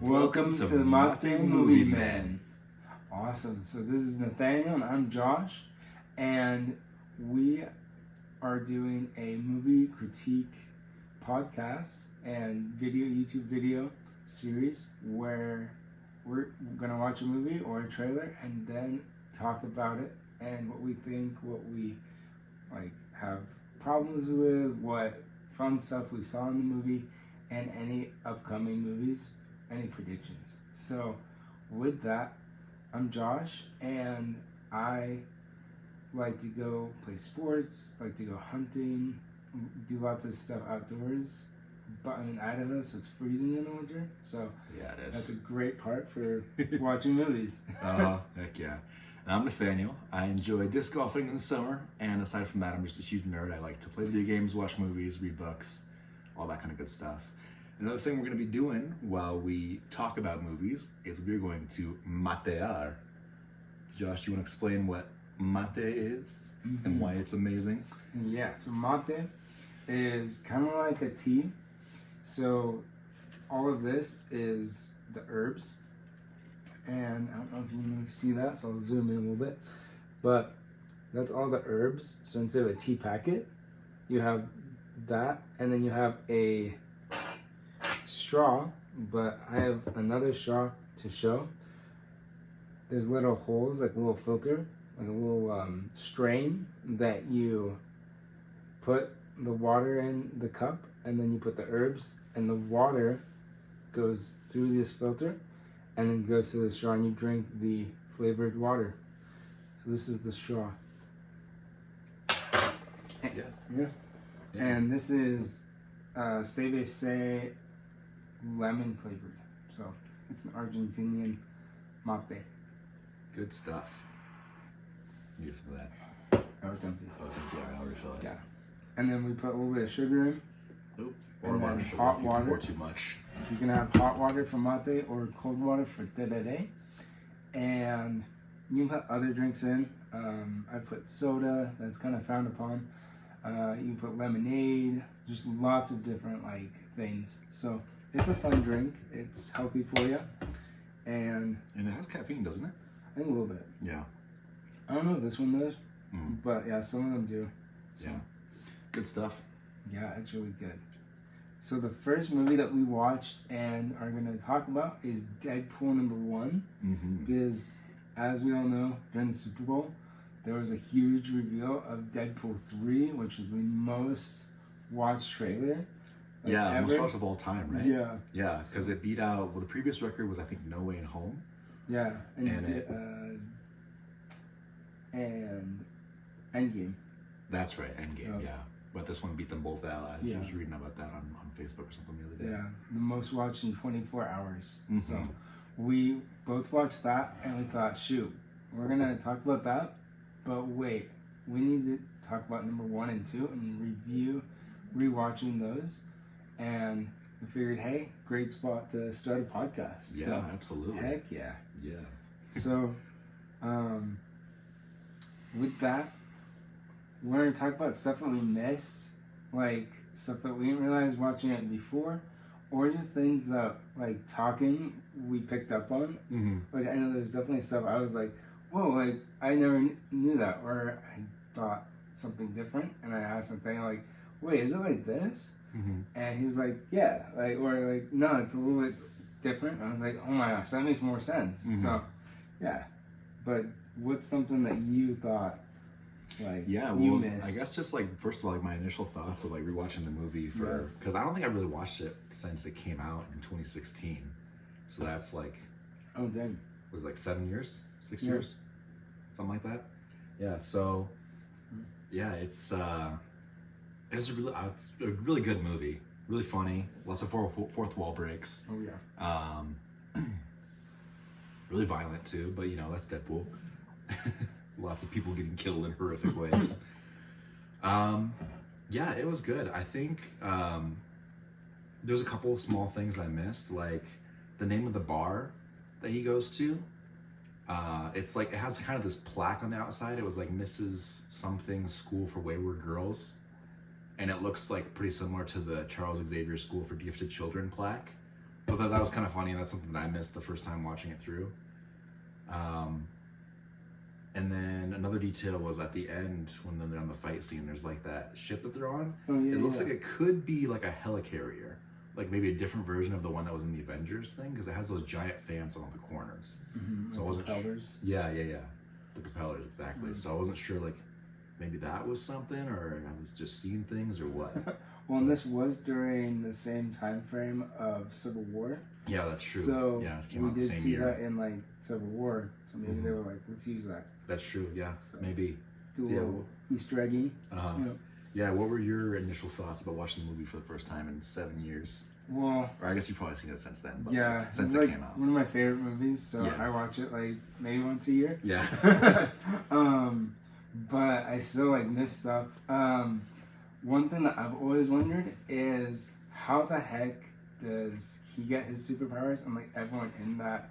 Welcome to Maté Movie Men. Awesome. So this is Nathaniel and I'm Josh, and we are doing a movie critique podcast and YouTube video series where we're gonna watch a movie or a trailer and then talk about it and what we think, what we have problems with, what fun stuff we saw in the movie, and any upcoming movies, any predictions. So with that, I'm Josh, and I like to go play sports, like to go hunting, do lots of stuff outdoors. But I'm in Idaho, so it's freezing in the winter. So yeah, it is. That's a great part for watching movies. Heck yeah. And I'm Nathaniel. I enjoy disc golfing in the summer, and aside from that, I'm just a huge nerd. I like to play video games, watch movies, read books, all that kind of good stuff. Another thing we're going to be doing while we talk about movies is we're going to matear. Josh, do you want to explain what mate is and why it's amazing? Yeah, so mate is kind of like a tea. So all of this is the herbs. And I don't know if you can really see that, so I'll zoom in a little bit. But that's all the herbs. So instead of a tea packet, you have that, and then you have a straw, but I have another straw to show. There's little holes, like a little filter, like a little strain that you put the water in the cup, and then you put the herbs, and the water goes through this filter and then goes to the straw, and you drink the flavored water. So this is the straw. Yeah. And this is CBC lemon flavored. So it's an Argentinian mate. Good stuff. You get some of that. Oh, it's empty. Oh, it's empty. I'll refill it. Yeah. And then we put a little bit of sugar in. Oop. Or and then then hot water. Pour too much. You can have hot water for mate or cold water for tereré. And you can put other drinks in. I put soda, that's kind of frowned upon. You can put lemonade, just lots of different things. So it's a fun drink. It's healthy for you. And it has caffeine, doesn't it? I think a little bit. Yeah. I don't know if this one does, but yeah, some of them do. So, yeah. Good stuff. Yeah, it's really good. So the first movie that we watched and are going to talk about is Deadpool #1. Because as we all know, during the Super Bowl, there was a huge reveal of Deadpool 3, which is the most watched trailer. Yeah, most watched of all time, right? Yeah. Yeah, because it beat out, well, the previous record was, I think, No Way Home. Yeah, and Endgame. That's right, Endgame, yeah. But this one beat them both out. I was reading about that on Facebook or something the other day. Yeah, the most watched in 24 hours. So we both watched that, and we thought, shoot, we're going to talk about that. But wait, we need to talk about #1 and 2 and review rewatching those. And we figured, hey, great spot to start a podcast. Yeah, so, absolutely. Heck yeah. Yeah. So, with that, we're going to talk about stuff that we missed, like stuff that we didn't realize watching it before, or just things that, talking, we picked up on. I know there's definitely stuff I was like, whoa, I never knew that, or I thought something different, and I asked something wait, is it like this? And he was like, yeah, no, it's a little bit different. And I was like, oh my gosh, that makes more sense. So, yeah. But what's something that you thought, you missed? I guess just first of all, my initial thoughts of rewatching the movie because I don't think I've really watched it since it came out in 2016. So that's oh dang, it was 7 years, 6 years, something like that. Yeah. So yeah, it's a really good movie, really funny, lots of fourth wall breaks. Oh yeah. Really violent too, but that's Deadpool. Lots of people getting killed in horrific ways. Yeah, it was good. I think there's a couple of small things I missed, like the name of the bar that he goes to. It's it has kind of this plaque on the outside. It was Mrs. Something School for Wayward Girls. And it looks pretty similar to the Charles Xavier School for Gifted Children plaque. But that was kind of funny, and that's something that I missed the first time watching it through. And then another detail was at the end when they're on the fight scene. There's like that ship that they're on. Oh, yeah, it looks like it could be like a helicarrier, like maybe a different version of the one that was in the Avengers thing, because it has those giant fans on the corners. Mm-hmm. So I wasn't propellers. Yeah, the propellers exactly. So I wasn't sure like maybe that was something, or I was just seeing things, or what. Well, and this was during the same time frame of Civil War. Yeah, that's true. So yeah, it came we out did the same see year. that in like Civil War. So maybe they were like, let's use that. That's true. Yeah, So maybe. do a little Easter eggy. Yeah. What were your initial thoughts about watching the movie for the first time in 7 years? Well, Or I guess you've probably seen it since then. But yeah, like, since it's it like came out. one of my favorite movies. So Yeah. I watch it like maybe once a year. Yeah. But I still like miss stuff. One thing that I've always wondered is how the heck does he get his superpowers? And like everyone in that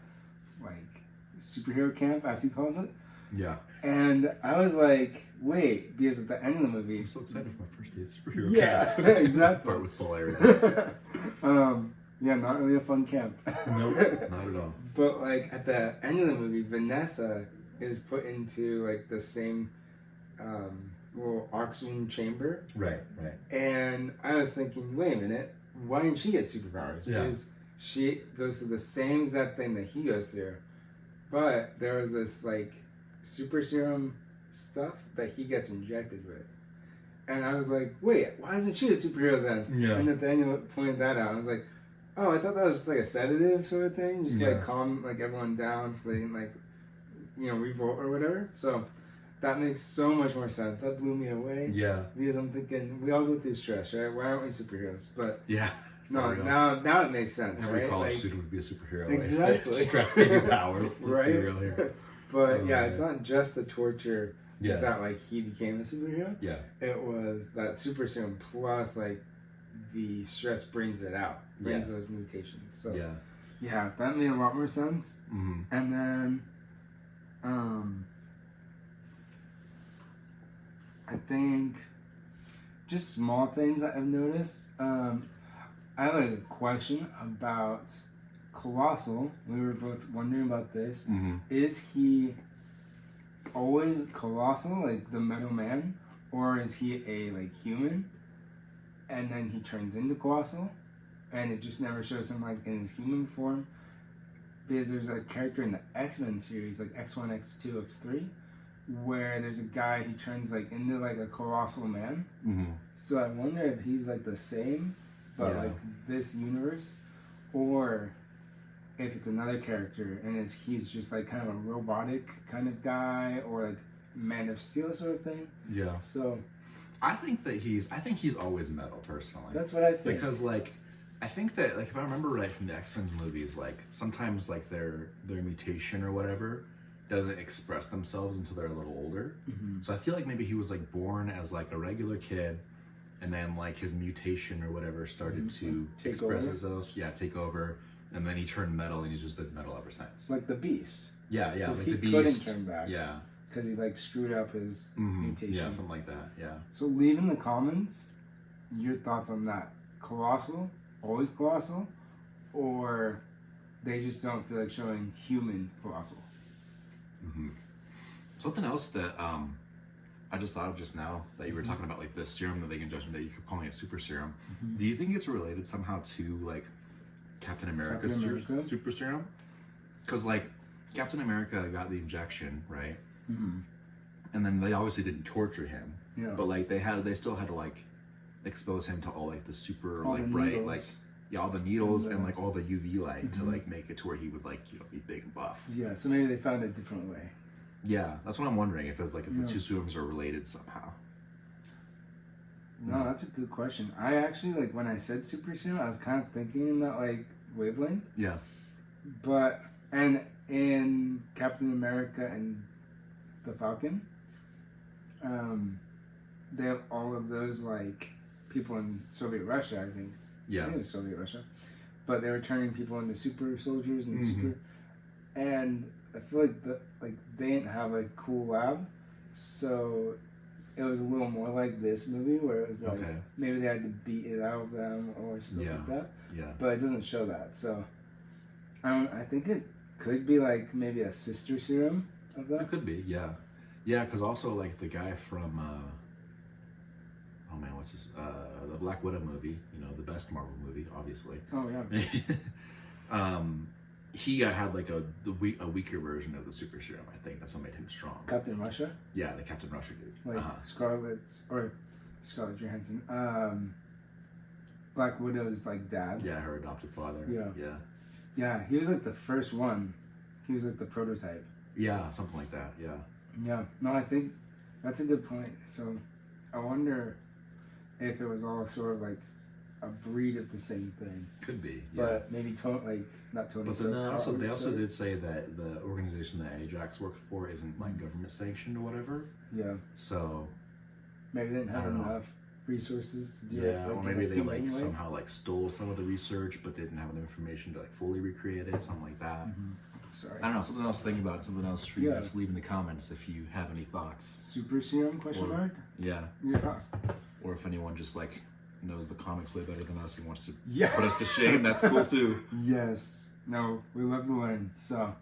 like superhero camp, as he calls it. Yeah. And I was like, wait, because at the end of the movie, I'm so excited for my first day of superhero yeah, camp. exactly. Part was hilarious. Yeah, not really a fun camp. Nope, not at all. But like at the end of the movie, Vanessa is put into like the same little oxygen chamber. Right. And I was thinking, wait a minute, why didn't she get superpowers? Yeah. Because she goes through the same exact thing that he goes through. But there was this like super serum stuff that he gets injected with. And I was like, wait, why isn't she a superhero then? Yeah. And Nathaniel pointed that out. I was like, oh, I thought that was just like a sedative sort of thing. Just to like calm like everyone down so they didn't like, revolt or whatever. So that makes so much more sense. That blew me away. Yeah. Because I'm thinking, we all go through stress, right? Why aren't we superheroes? But Yeah. no, now it makes sense, Every right? college Like, student would be a superhero. Exactly. Like, stress give you powers. Let's Right? be real here. But Oh, yeah, man. it's not just the torture Yeah. that like he became a superhero. Yeah. It was that super serum plus like the stress brings it out, brings those mutations. So yeah, that made a lot more sense. Mm-hmm. And then I think just small things that I've noticed. I have a question about Colossal. We were both wondering about this. Mm-hmm. Is he always colossal, like the Metal Man, or is he a like human, and then he turns into colossal, and it just never shows him like in his human form? Because there's a character in the X-Men series, like X1, X2, X3, where there's a guy who turns like into like a colossal man. Mm-hmm. So I wonder if he's like the same, but like this universe, or if it's another character and he's just like kind of a robotic kind of guy, or like Man of Steel sort of thing. Yeah. So I think he's always metal, personally. that's what I think. Because like I think that like if I remember right from the X-Men movies, like sometimes like their mutation or whatever doesn't express themselves until they're a little older. Mm-hmm. So I feel like maybe he was like born as like a regular kid, and then like his mutation or whatever started to Take express over. itself. Yeah, take over. And then he turned metal, and he's just been metal ever since. Like the Beast. Yeah, Because like he the Beast. couldn't turn back. Yeah. Because he like screwed up his mutation. Yeah, something like that. Yeah. So leave in the comments your thoughts on that. Colossal, always colossal, or they just don't feel like showing human colossal. Mm-hmm. Something else that I just thought of just now that you were talking about, like the serum that they can judge, that you keep calling it super serum. Mm-hmm. Do you think it's related somehow to like Captain America's super serum? Because like Captain America got the injection, right? Mm-hmm. And then they obviously didn't torture him. Yeah. But like they still had to like expose him to all like the super All like the bright needles. like all the needles And and like all the UV light to like make it to where he would like be big and buff. Yeah, so maybe they found a different way. Yeah, that's what I'm wondering, if it's like if the two serums are related somehow. No, that's a good question. I actually, like, when I said super serum, I was kind of thinking in that, like, wavelength. Yeah. But, and in Captain America and the Falcon, they have all of those, like, people in Soviet Russia, I think. Yeah. I think it was Soviet Russia. But they were turning people into super soldiers and super... And I feel like they didn't have a cool lab, so it was a little more like this movie where it was like Okay. maybe they had to beat it out of them or stuff Yeah. like that. Yeah. But it doesn't show that. So I think it could be like maybe a sister serum of It that. could be, yeah. Yeah, because also, like, the guy from, oh man, what's his, the Black Widow movie, you know, the best Marvel movie, obviously. Oh yeah. He had, like, a weaker version of the super serum, I think. That's what made him strong. Captain Russia? Yeah, the Captain Russia dude. Like Scarlet Johansson. Black Widow's like dad. Yeah, her adopted father. Yeah. Yeah. Yeah, he was like the first one. He was like the prototype. Yeah, something like that, yeah. Yeah. No, I think that's a good point. So I wonder if it was all sort of like a breed of the same thing. Could be, yeah. But maybe not Tony. But then they also did say that the organization that Ajax worked for isn't like government sanctioned or whatever. Yeah. So maybe they didn't have I don't know. enough resources to do it. Yeah, or maybe they like somehow like stole some of the research, but they didn't have enough information to like fully recreate it, something like that. Sorry. I don't know, something else to think about, something else for you guys to leave in the comments if you have any thoughts. Super serum question mark? Yeah. Yeah. Or if anyone just like knows the comics way better than us and wants to Yeah. put us to shame, that's cool too. Yes. No, we love to learn. So,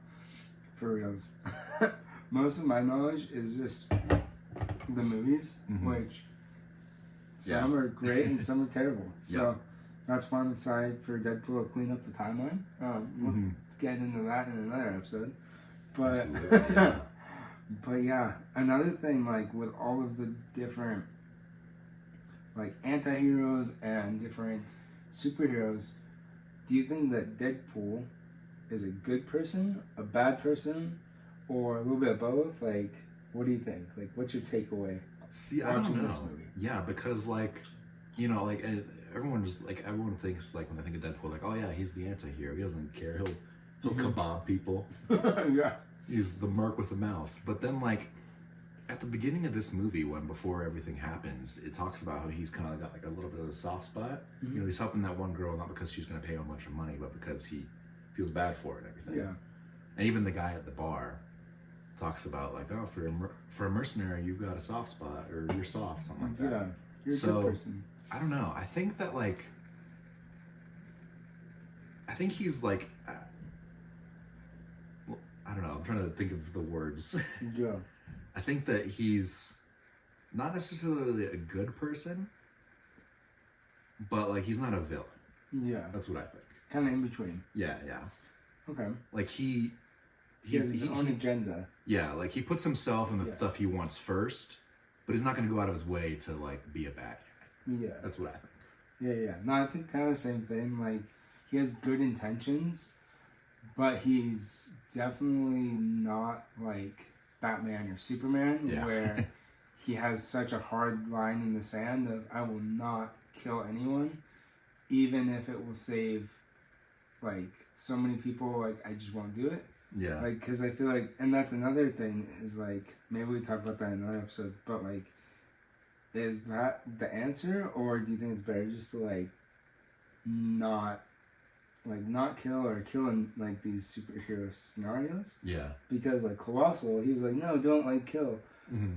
for reals. Most of my knowledge is just the movies, which some are great and some are terrible. So, that's why I'm excited for Deadpool to clean up the timeline. We'll get into that in another episode. But, Absolutely, yeah. but yeah, another thing, like with all of the different like anti-heroes and different superheroes, do you think that Deadpool is a good person, a bad person, or a little bit of both? Like, what do you think? Like, what's your takeaway? See, I don't watching know. this movie? Yeah, because like, you know, like everyone thinks like when they think of Deadpool, like, oh yeah, he's the anti-hero. He doesn't care. He'll kebab people. Yeah. He's the merc with a mouth. But then like at the beginning of this movie, before everything happens, it talks about how he's kind of got like a little bit of a soft spot. You know, he's helping that one girl not because she's going to pay him a bunch of money, but because he feels bad for it and everything. Yeah. And even the guy at the bar talks about like, oh, for a mercenary, you've got a soft spot, or you're soft, something like that. Yeah. You're a So, good person. I don't know. I think that like, I think he's like, well, I don't know. I'm trying to think of the words. Yeah. I think that he's not necessarily a good person, but like he's not a villain. Yeah. That's what I think. Kind of in between. Yeah, yeah. Okay. Like He has his own agenda. yeah, like he puts himself and the Yeah. stuff he wants first, but he's not going to go out of his way to like be a bad guy. Yeah. That's what I think. Yeah. No, I think kind of the same thing. Like, he has good intentions, but he's definitely not like Batman or Superman, Yeah. where he has such a hard line in the sand of I will not kill anyone, even if it will save like so many people. Like, I just won't do it. Yeah. Like, because I feel like, and that's another thing is like, maybe we talk about that in another episode, but like, is that the answer, or do you think it's better just to like not kill or kill in like these superhero scenarios? Yeah. Because like Colossal, he was like, no, don't like kill,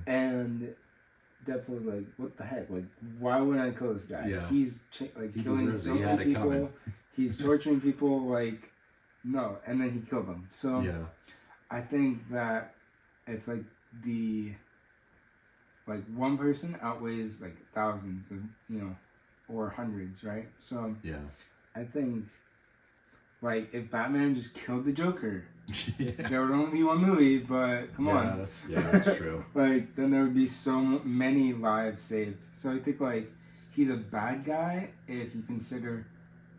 and Deadpool was like, what the heck? Like, why would I kill this guy? Yeah. He's He killing deserves it. so He had many it coming. people. He's torturing people. Like, no, and then he killed them. So Yeah. I think that it's like like one person outweighs like thousands of, or hundreds, right? So Yeah. I think like if Batman just killed the Joker, Yeah. there would only be one movie, but come on. That's true. Like, then there would be so many lives saved. So I think like he's a bad guy if you consider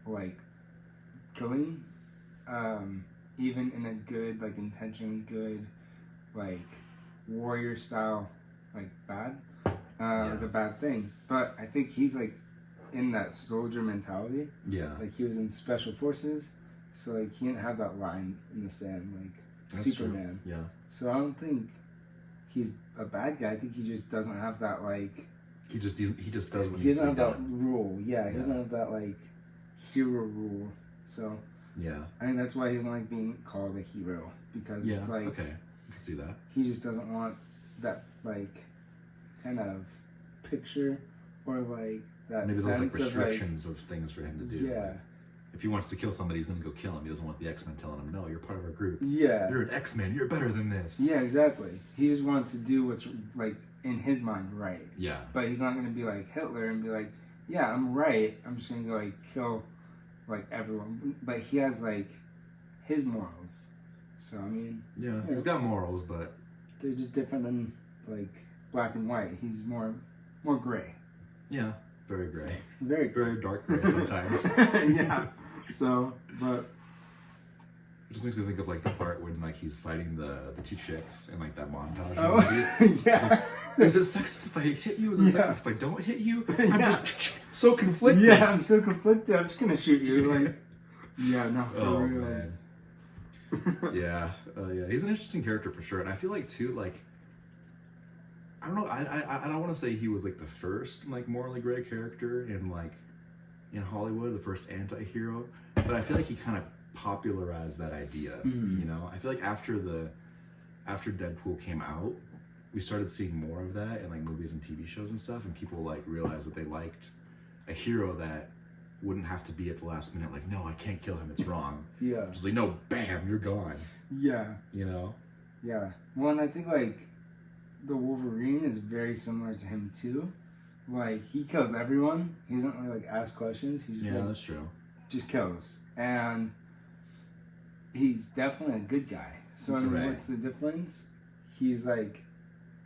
like killing, even in a good, like, intention, good, like, warrior style, like, bad, like a bad thing. But I think he's, like, in that soldier mentality. Yeah. Like, he was in special forces, so, like, he didn't have that line in the sand, like, That's Superman. True. Yeah. So I don't think he's a bad guy. I think he just doesn't have that, like... He just does what he doesn't have that done. rule. Yeah, he doesn't have that, like, hero rule. So... Yeah. I think that's why he doesn't like being called a hero, because it's like okay, I can see that. he just doesn't want that like kind of picture or like that Maybe those sense like restrictions of things for him to do. Yeah. If he wants to kill somebody, he's going to go kill him. He doesn't want the X-Men telling him, no, you're part of our group. Yeah. You're an X-Men. You're better than this. Yeah, exactly. He just wants to do what's, like, in his mind, right. Yeah. But he's not going to be like Hitler and be like, yeah, I'm right. I'm just going to go, like, kill, like, everyone. But he has, like, his morals. So, I mean... Yeah, he's got morals, but... They're just different than, like, black and white. He's more gray. Yeah, very gray. Very gray. Very dark gray sometimes. Yeah. So, but... It just makes me think of, like, the part when, like, he's fighting the two chicks in, like, that montage. Oh, yeah. Like, is it sexist if I hit you? Is it sexist if I don't hit you? I'm Yeah. just so conflicted. Yeah, I'm so conflicted. I'm just going to shoot you. Like, yeah, no, for real. Man. Yeah, he's an interesting character for sure, and I feel like too, like, I don't know, I don't want to say he was like the first like morally gray character in like in Hollywood, the first anti-hero, but I feel like he kind of popularized that idea. You know, I feel like after Deadpool came out, we started seeing more of that in like movies and TV shows and stuff, and people like realized that they liked a hero that wouldn't have to be at the last minute like, no, I can't kill him, it's wrong. Yeah. Just like, no, bam, you're gone. Yeah. You know? Yeah. Well, and I think, like, the Wolverine is very similar to him, too. Like, he kills everyone. He doesn't really, like, ask questions. He just, That's true. just kills. And he's definitely a good guy. So, I mean, what's the difference? He's, like,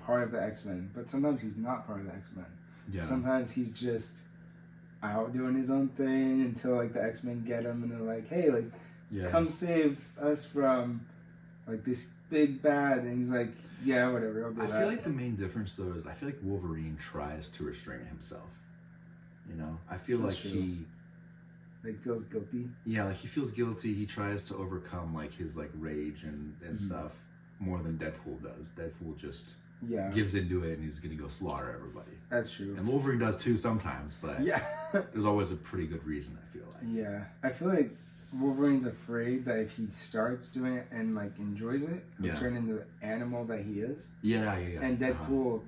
part of the X-Men. But sometimes he's not part of the X-Men. Yeah. Sometimes he's just out doing his own thing until like the X-Men get him and they're like, hey, like, come save us from like this big bad, and he's like, yeah, whatever, I'll do that. I feel like the main difference though is I feel like Wolverine tries to restrain himself. You know? I feel That's like true. he like feels guilty. Yeah, like he feels guilty, he tries to overcome like his like rage and stuff more than Deadpool does. Deadpool just gives into it and he's gonna go slaughter everybody. That's true. And Wolverine does too sometimes, but there's always a pretty good reason, I feel like. Yeah. I feel like Wolverine's afraid that if he starts doing it and like enjoys it, he'll turn into the animal that he is. Yeah. And Deadpool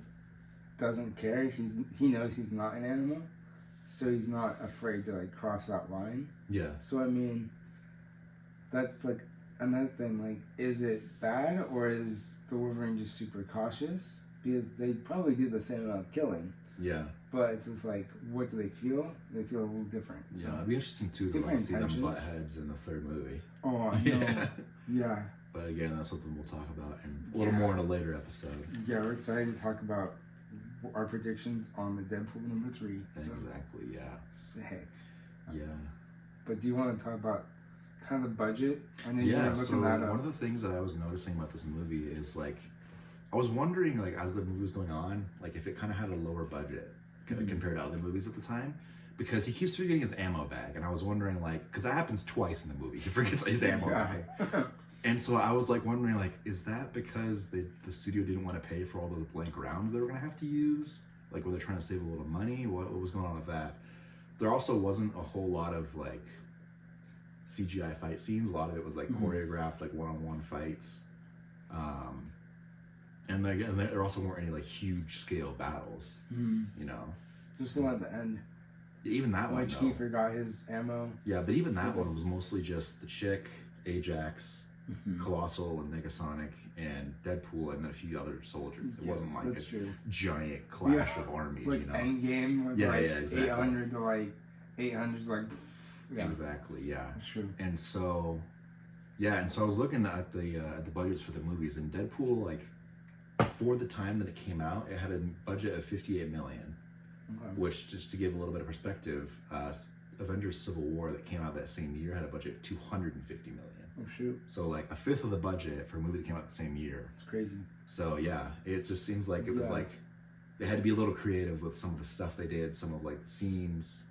doesn't care. He knows he's not an animal, so he's not afraid to like cross that line. Yeah. So I mean, that's like another thing. Like, is it bad or is the Wolverine just super cautious? Because they probably do the same amount of killing. Yeah. But it's just like, what do they feel? They feel a little different. So. Yeah, it'd be interesting too to like, see them butt heads in the third movie. Oh, I know. Yeah. But again, that's something we'll talk about in a little more in a later episode. Yeah, we're excited to talk about our predictions on the Deadpool number 3. Exactly, yeah. Sick. Yeah. But do you want to talk about kind of the budget? I know you were looking that up. One of the things that I was noticing about this movie is like, I was wondering like as the movie was going on, like if it kind of had a lower budget compared to other movies at the time, because he keeps forgetting his ammo bag, and I was wondering like, because that happens twice in the movie, he forgets his ammo bag. And so I was like wondering like, is that because the studio didn't want to pay for all those blank rounds they were gonna have to use? Like, were they trying to save a little money? What was going on with that? There also wasn't a whole lot of like CGI fight scenes. A lot of it was like choreographed, like one-on-one fights. And there also weren't any like huge scale battles, you know. Just the one at the end. Even that one, which he forgot his ammo. Yeah, but even that one was mostly just the Chick, Ajax, Colossal, and Negasonic, and Deadpool, and then a few other soldiers. It wasn't like a giant clash of armies, like you know. Endgame with exactly. 800 to like 800's like. Exactly, yeah. That's true. And so I was looking at the budgets for the movies, and Deadpool, like, for the time that it came out, it had a budget of $58 million, which, just to give a little bit of perspective, Avengers Civil War that came out that same year had a budget of $250 million. Oh shoot! So like a fifth of the budget for a movie that came out the same year. It's crazy. So yeah, it just seems like it was like they had to be a little creative with some of the stuff they did, some of like the scenes.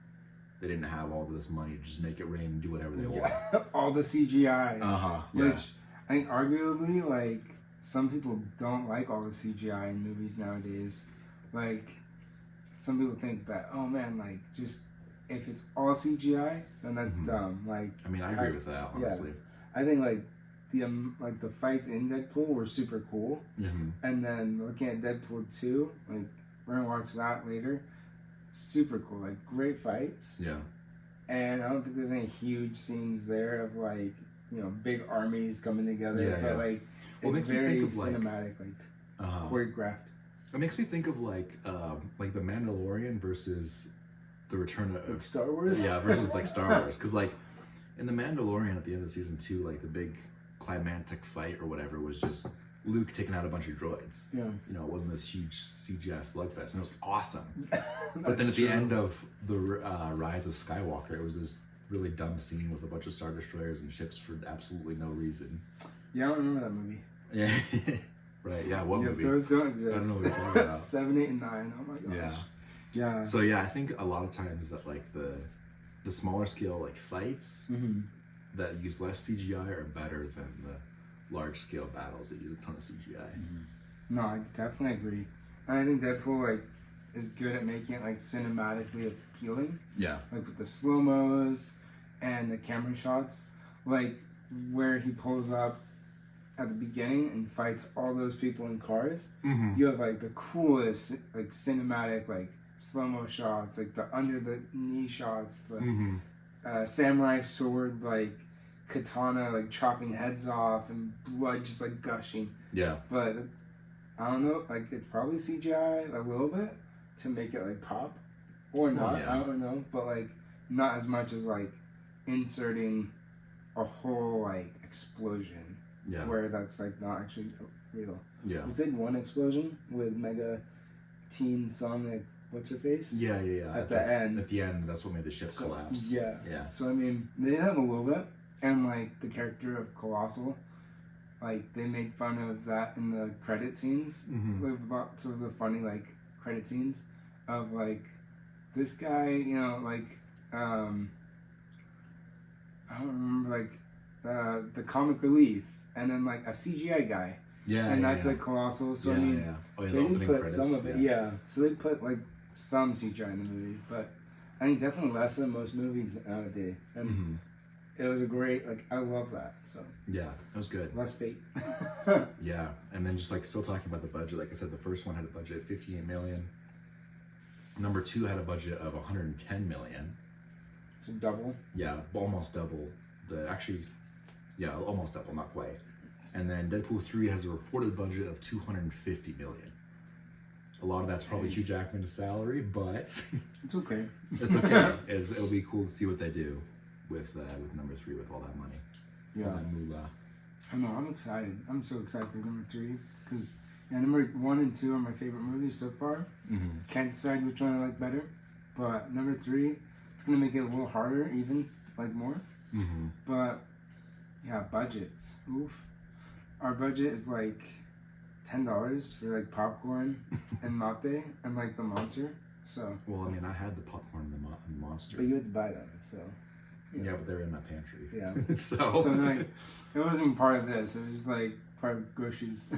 They didn't have all this money to just make it rain and do whatever they want. All the CGI. Which I think arguably, like, some people don't like all the CGI in movies nowadays. Like, some people think that, oh man, like, just if it's all CGI, then that's dumb. Like, I mean, I agree with that, honestly. Yeah, I think like the fights in Deadpool were super cool, and then looking at Deadpool 2, like we're gonna watch that later. Super cool, like great fights. Yeah. And I don't think there's any huge scenes there of like, you know, big armies coming together. Yeah, but yeah. like Well, it it's makes me very think of, like, cinematic, choreographed. It makes me think of like the Mandalorian versus the Return of Like Star Wars? Yeah, versus like Star Wars. Because like in the Mandalorian at the end of season 2, like the big climactic fight or whatever was just Luke taking out a bunch of droids. Yeah. You know, it wasn't this huge CGI slugfest, and it was awesome. But That's then at the true. end of the Rise of Skywalker, it was this really dumb scene with a bunch of Star Destroyers and ships for absolutely no reason. Yeah, I don't remember that movie. Yeah. Right, yeah, what Yeah, movie? those don't exist. I don't know what you're talking about. 7, 8, and 9. Oh my gosh. Yeah. Yeah. So yeah, I think a lot of times that like the smaller scale like fights that use less CGI are better than the large scale battles that use a ton of CGI. No, I definitely agree. And I think Deadpool like is good at making it like cinematically appealing. Yeah. Like with the slow-mos and the camera shots. Like where he pulls up at the beginning and fights all those people in cars. You have like the coolest like cinematic like slow-mo shots, like the under the knee shots, the samurai sword like katana like chopping heads off and blood just like gushing. Yeah. But I don't know, like it's probably CGI a little bit to make it like pop or not. yeah. I don't know, but like not as much as like inserting a whole like explosion. Yeah. Where that's like not actually real. Yeah. We did one explosion with Mega Teen Sonic, what's her face? Yeah. At the end. At the end, that's what made the ship collapse. Yeah. Yeah. So I mean, they have a little bit, and like the character of Colossal, like they make fun of that in the credit scenes. With lots of the funny like credit scenes of like this guy, you know, like I don't remember like the comic relief. And then like a CGI guy, Yeah, and that's like Colossal. So I mean, Oh, yeah, the they did opening put credits, some of it, yeah. So they put like some CGI in the movie, but I think definitely less than most movies nowadays. And it was a great, like I love that. So yeah, that was good. less fake. Yeah, and then just like still talking about the budget, like I said, the first one had a budget of 58 million. Number 2 had a budget of 110 million. So double. Yeah, almost double. Almost double, not quite. And then Deadpool 3 has a reported budget of 250 million. A lot of that's probably Hugh Jackman's salary, but It's okay. it's okay. It'll be cool to see what they do with number 3 with all that money. Yeah. All that moolah. I know. I'm excited. I'm so excited for number 3 because number 1 and 2 are my favorite movies so far. Can't decide which one I like better, but number 3, it's gonna make it a little harder, even like more. But yeah, budgets. Oof. Our budget is like $10 for like popcorn and Maté and like the monster. So. Well, I mean, I had the popcorn and the monster. But you had to buy them, so. Yeah, but they're in my pantry. Yeah. So like, it wasn't part of this. It was just like part of groceries.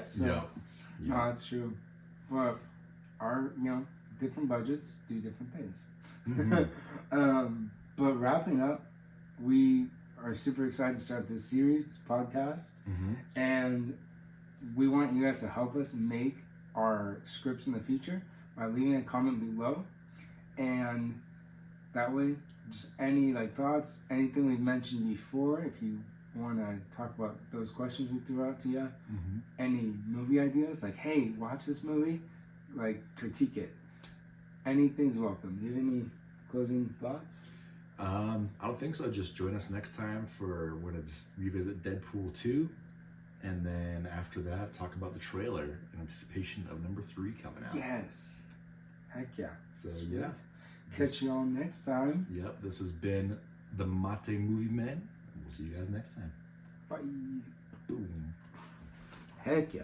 So, yeah. no, that's true. But our, different budgets do different things. But wrapping up, we are super excited to start this series, this podcast, and we want you guys to help us make our scripts in the future by leaving a comment below, and that way, just any like thoughts, anything we've mentioned before, if you want to talk about those questions we threw out to you, any movie ideas, like hey, watch this movie, like critique it. Anything's welcome. Do you have any closing thoughts? I don't think so. Just join us next time we're gonna just revisit Deadpool 2, and then after that, talk about the trailer in anticipation of number 3 coming out. Yes. Heck yeah. So Sweet. yeah. Catch you all next time. Yep. This has been the Maté Movie Men. We'll see you guys next time. Bye. Boom. Heck yeah.